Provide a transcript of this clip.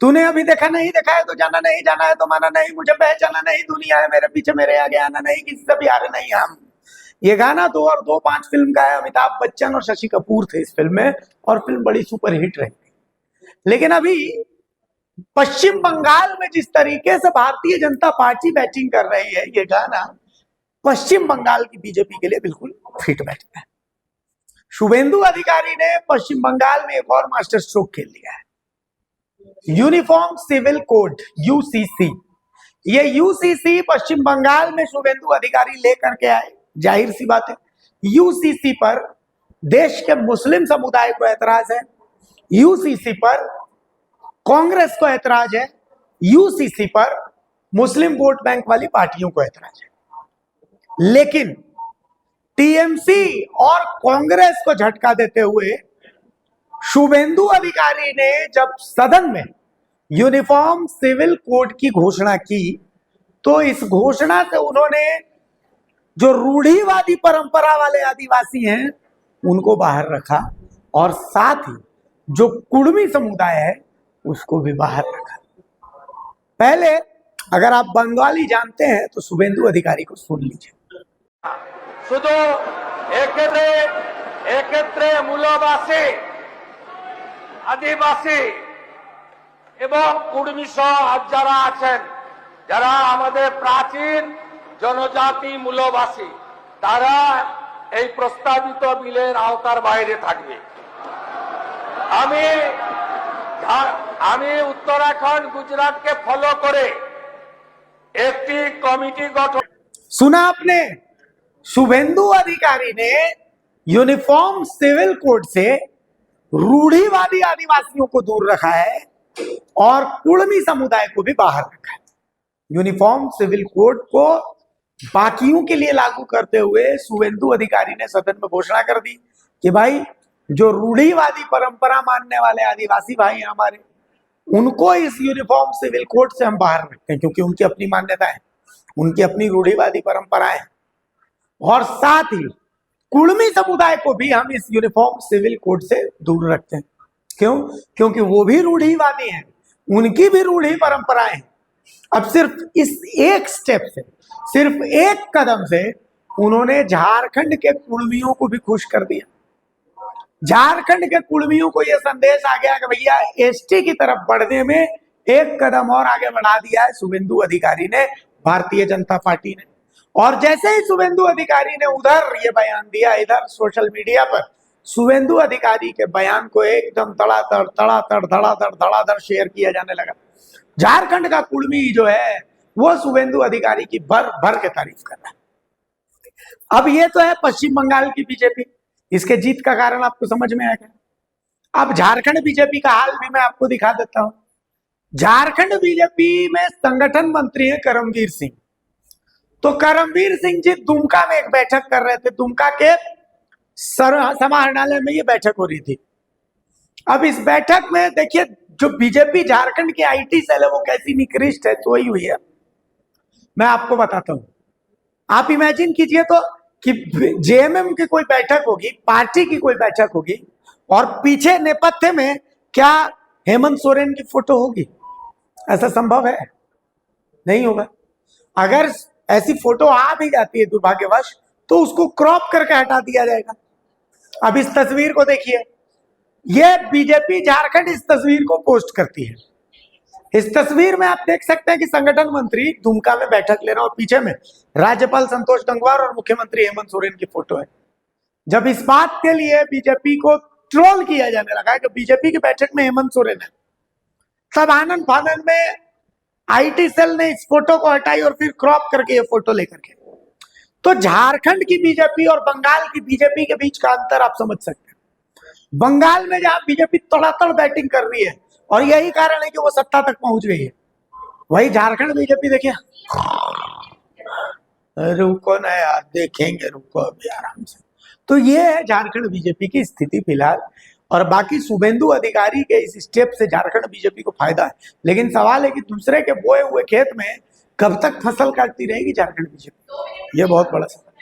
तूने अभी देखा नहीं, देखा है तो जाना नहीं, जाना है तो माना नहीं, मुझे पहचाना नहीं, दुनिया है मेरे पीछे मेरे आगे आना नहीं, किसी से भी हारे नहीं हम। ये गाना 2 और 2 5 फिल्म का है। अमिताभ बच्चन और शशि कपूर थे इस फिल्म में और फिल्म बड़ी सुपरहिट रही। लेकिन अभी पश्चिम बंगाल में जिस तरीके से भारतीय जनता पार्टी बैटिंग कर रही है, ये गाना पश्चिम बंगाल की बीजेपी के लिए बिल्कुल फिट बैठता है। शुभेंदु अधिकारी ने पश्चिम बंगाल में एक और मास्टर स्ट्रोक खेल लिया है। यूनिफॉर्म सिविल कोड यूसीसी, ये यूसीसी पश्चिम बंगाल में शुभेंदु अधिकारी लेकर के आए। जाहिर सी बात है, यूसीसी पर देश के मुस्लिम समुदाय को ऐतराज है, यूसीसी पर कांग्रेस को ऐतराज है, यूसीसी पर मुस्लिम वोट बैंक वाली पार्टियों को ऐतराज है। लेकिन टीएमसी और कांग्रेस को झटका देते हुए शुभेंदु अधिकारी ने जब सदन में यूनिफॉर्म सिविल कोड की घोषणा की, तो इस घोषणा से उन्होंने जो रूढ़िवादी परंपरा वाले आदिवासी हैं उनको बाहर रखा और साथ ही जो कुड़मी समुदाय है उसको भी बाहर रखा। पहले अगर आप बंगाली जानते हैं तो शुभेंदु अधिकारी को सुन लीजिए। শুধু এক্ষেত্রে মূলবাসী আদিবাসী এবং কুর্মী সহ যারা আছেন, যারা আমাদের প্রাচীন জনজাতি মূলবাসী, তারা এই প্রস্তাবিত বিলের আওতার বাইরে থাকবে। আমি উত্তরাখণ্ড গুজরাটকে ফলো করে একটি কমিটি গঠন। सुना आपने, शुभेंदु अधिकारी ने यूनिफॉर्म सिविल कोड से रूढ़िवादी आदिवासियों को दूर रखा है और कुड़मी समुदाय को भी बाहर रखा है। यूनिफॉर्म सिविल कोड को बाकियों के लिए लागू करते हुए शुभेंदु अधिकारी ने सदन में घोषणा कर दी कि भाई जो रूढ़िवादी परंपरा मानने वाले आदिवासी भाई हैं हमारे, उनको इस यूनिफॉर्म सिविल कोड से हम बाहर रखते हैं, क्योंकि उनकी अपनी मान्यता है, उनकी अपनी रूढ़िवादी परंपराएं, और साथ ही कुड़मी समुदाय को भी हम इस यूनिफॉर्म सिविल कोड से दूर रखते हैं। क्यों? क्योंकि वो भी रूढ़िवादी हैं, उनकी भी रूढ़ी परंपराएं हैं। अब सिर्फ इस एक स्टेप से, सिर्फ एक कदम से उन्होंने झारखंड के कुड़मियों को भी खुश कर दिया। झारखंड के कुड़मियों को यह संदेश आ गया कि भैया एसटी की तरफ बढ़ने में एक कदम और आगे बढ़ा दिया है शुभेंदु अधिकारी ने, भारतीय जनता पार्टी ने। और जैसे ही शुभेंदु अधिकारी ने उधर ये बयान दिया, इधर सोशल मीडिया पर शुभेंदु अधिकारी के बयान को एकदम धड़ाधड़ शेयर किया जाने लगा। झारखंड का कुड़मी जो है वो शुभेंदु अधिकारी की भर भर के तारीफ कर रहा है। अब ये तो है पश्चिम बंगाल की बीजेपी, इसके जीत का कारण आपको समझ में आएगा। अब झारखंड बीजेपी का हाल भी मैं आपको दिखा देता हूं। झारखंड बीजेपी में संगठन मंत्री है करमवीर सिंह। तो करमवीर सिंह जी दुमका में एक बैठक कर रहे थे, दुमका के समाहरणालय में ये बैठक हो रही थी। अब इस बैठक में देखिए जो बीजेपी झारखंड की आईटी सेल है वो कैसी निकृष्ट है, सोई हुई है। मैं आपको बताता हूं, आप इमेजिन कीजिए तो कि जेएमएम की कोई बैठक होगी, पार्टी की कोई बैठक होगी और पीछे नेपथ्य में क्या हेमंत सोरेन की फोटो होगी? ऐसा संभव है? नहीं होगा। अगर ऐसी फोटो आ भी जाती है दुर्भाग्यवश तो उसको क्रॉप करके हटा दिया जाएगा। अब इस तस्वीर को देखिए, ये बीजेपी झारखंड इस तस्वीर को पोस्ट करती है। इस तस्वीर में आप देख सकते हैं कि संगठन मंत्री दुमका में बैठक ले रहा है और पीछे में राज्यपाल संतोष गंगवार और मुख्यमंत्री हेमंत सोरेन की फोटो है। जब इस बात के लिए बीजेपी को ट्रोल किया जाने लगा है कि बीजेपी की बैठक में हेमंत सोरेन है, तब आनंद फानंद में आईटी सेल ने इस फोटो को हटाई और फिर क्रॉप करके ये फोटो लेकर के। तो झारखंड की बीजेपी और बंगाल की बीजेपी के बीच का अंतर आप समझ सकते हैं। बंगाल में जहां बीजेपी तड़ातड़ बैटिंग कर रही है और यही कारण है कि वो सत्ता तक पहुंच गई है, वही झारखंड बीजेपी देखिए, रुको ना यार, देखेंगे, रुको अभी आराम से। तो ये है झारखंड बीजेपी की स्थिति फिलहाल। और बाकी शुभेंदु अधिकारी के इस स्टेप से झारखंड बीजेपी को फायदा है, लेकिन सवाल है कि दूसरे के बोए हुए खेत में कब तक फसल काटती रहेगी झारखंड बीजेपी, ये बहुत बड़ा सवाल।